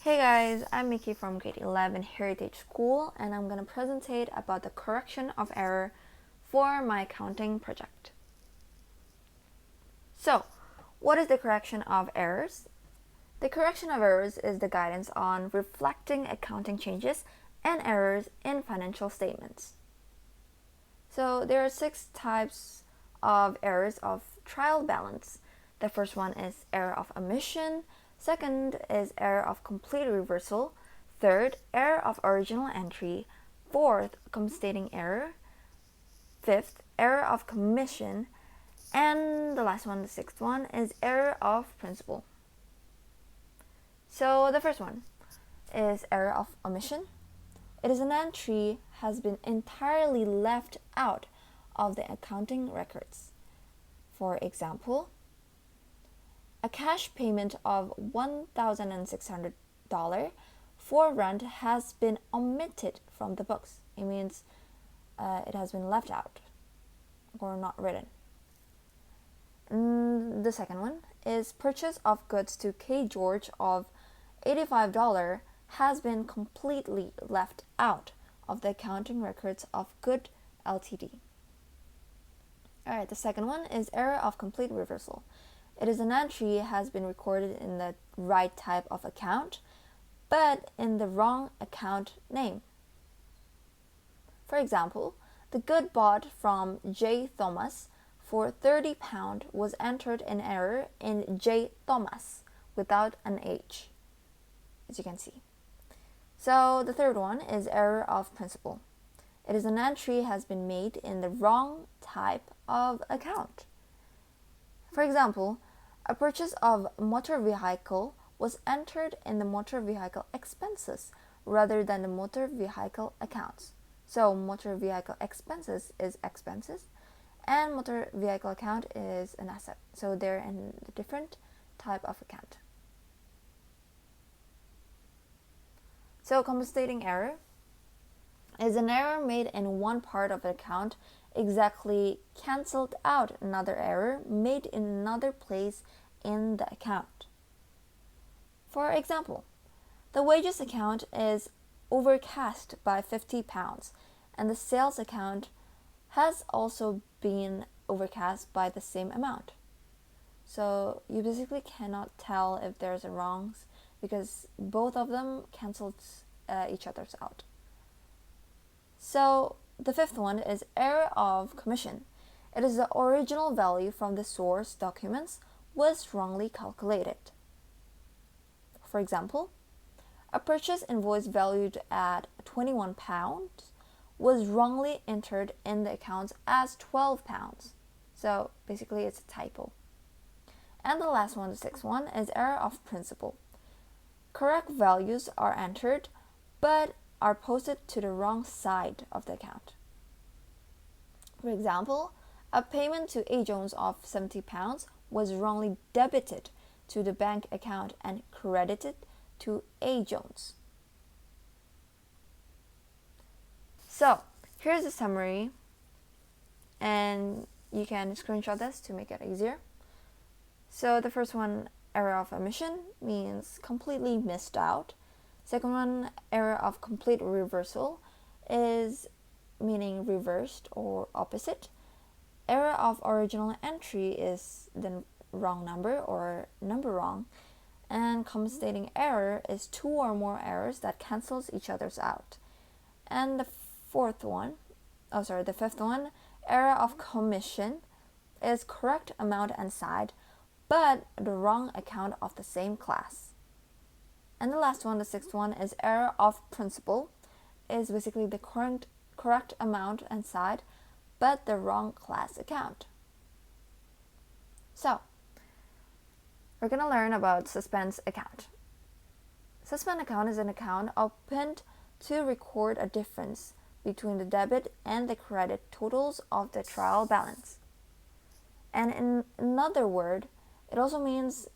Hey guys, I'm Miki from grade 11 Heritage School and I'm going to presentate about the correction of error for my accounting project. So, what is the correction of errors? The correction of errors is the guidance on reflecting accounting changes and errors in financial statements. So, there are 6 types of errors of trial balance. The first one is error of omission. Second is error of complete reversal. Third, error of original entry. Fourth, misstating error. Fifth, error of commission. And the last one, the sixth one, is error of principle. So the first one is error of omission. It is an entry has been entirely left out of the accounting records. For example, a cash payment of $1,600 for rent has been omitted from the books. It means it has been left out or not written. The second one is purchase of goods to K. George of $85 has been completely left out of the accounting records of Good Ltd. Alright, the second one is error of complete reversal. It is an entry has been recorded in the right type of account, but in the wrong account name. For example, the good bought from J. Thomas for £30 was entered in error in J. Thomas without an H, as you can see. So the third one is error of principle. It is an entry has been made in the wrong type of account. For example, a purchase of motor vehicle was entered in the motor vehicle expenses rather than the motor vehicle accounts. So motor vehicle expenses is expenses and motor vehicle account is an asset. So they're in a different type of account. So compensating error is an error made in one part of an account exactly cancelled out another error made in another place in the account. For example, the wages account is overcast by £50 and the sales account has also been overcast by the same amount. So you basically cannot tell if there's a wrongs because both of them cancelled each other's out. So the fifth one is error of commission. It is the original value from the source documents was wrongly calculated. For example, a purchase invoice valued at £21 was wrongly entered in the accounts as £12. So basically it's a typo. And the last one, the sixth one, is error of principle. Correct values are entered but are posted to the wrong side of the account. For example, a payment to A. Jones of £70 was wrongly debited to the bank account and credited to A. Jones. So, here's a summary, and you can screenshot this to make it easier. So, the first one, error of omission, means completely missed out. Second one, error of complete reversal, is meaning reversed or opposite. Error of original entry is the wrong number or number wrong. And compensating error is two or more errors that cancels each other's out. And the fifth one, error of commission is correct amount and side, but the wrong account of the same class. And the last one, the sixth one, is error of principle, is basically the correct amount and side, but the wrong class account. So, we're going to learn about suspense account. Suspense account is an account opened to record a difference between the debit and the credit totals of the trial balance. And in another word, it also means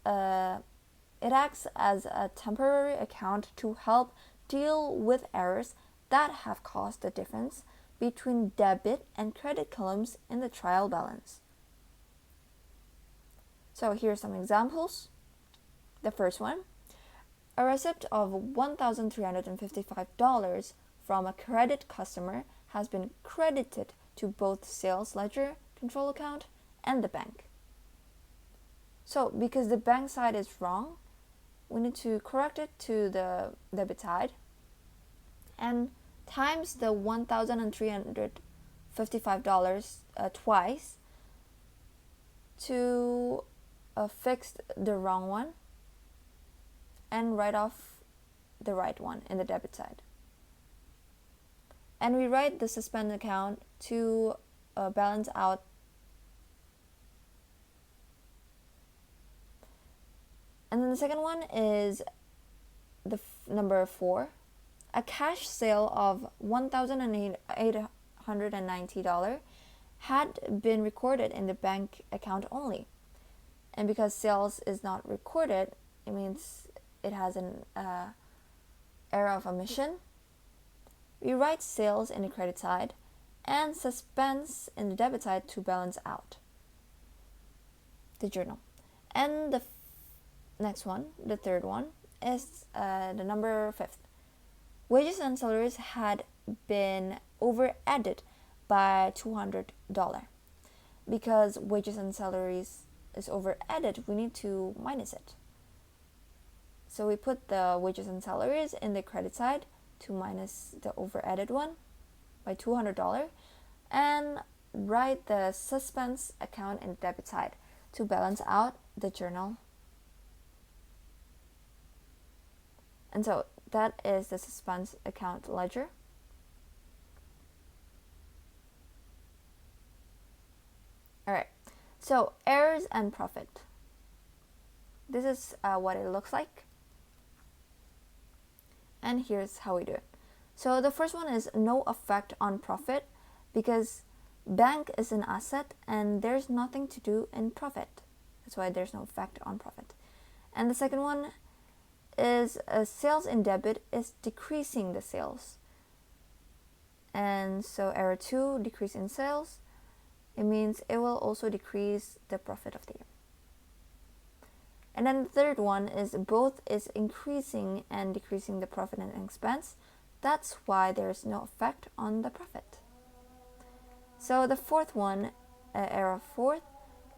it acts as a temporary account to help deal with errors that have caused the difference between debit and credit columns in the trial balance. So here are some examples. The first one, A receipt of $1,355 from a credit customer has been credited to both sales ledger control account and the bank. So because the bank side is wrong, we need to correct it to the debit side and times the $1,355 twice to fix the wrong one and write off the right one in the debit side. And we write the suspend account to balance out and then the second one is the number 4. A cash sale of $1,890 had been recorded in the bank account only. And because sales is not recorded, it means it has an error of omission. We write sales in the credit side and suspense in the debit side to balance out the journal. And the next one, the third one, is the number 5. Wages and salaries had been over added by $200. Because wages and salaries is over added, we need to minus it. So we put the wages and salaries in the credit side to minus the over added one by $200 and write the suspense account in the debit side to balance out the journal. And so that is the suspense account ledger. Alright, so errors and profit. This is what it looks like. And here's how we do it. So the first one is no effect on profit because bank is an asset and there's nothing to do in profit. That's why there's no effect on profit. And the second one is sales in debit is decreasing the sales. And so error 2, decrease in sales, it means it will also decrease the profit of the year. And then the third one is both is increasing and decreasing the profit and expense. That's why there's no effect on the profit. So the fourth one, error 4,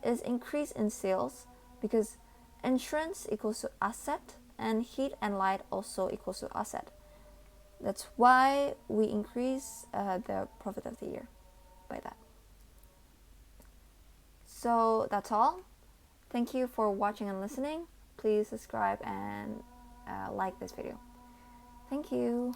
is increase in sales because insurance equals to asset and heat and light also equals to asset. That's why we increase the profit of the year by that. So that's all. Thank you for watching and listening. Please subscribe and like this video. Thank you.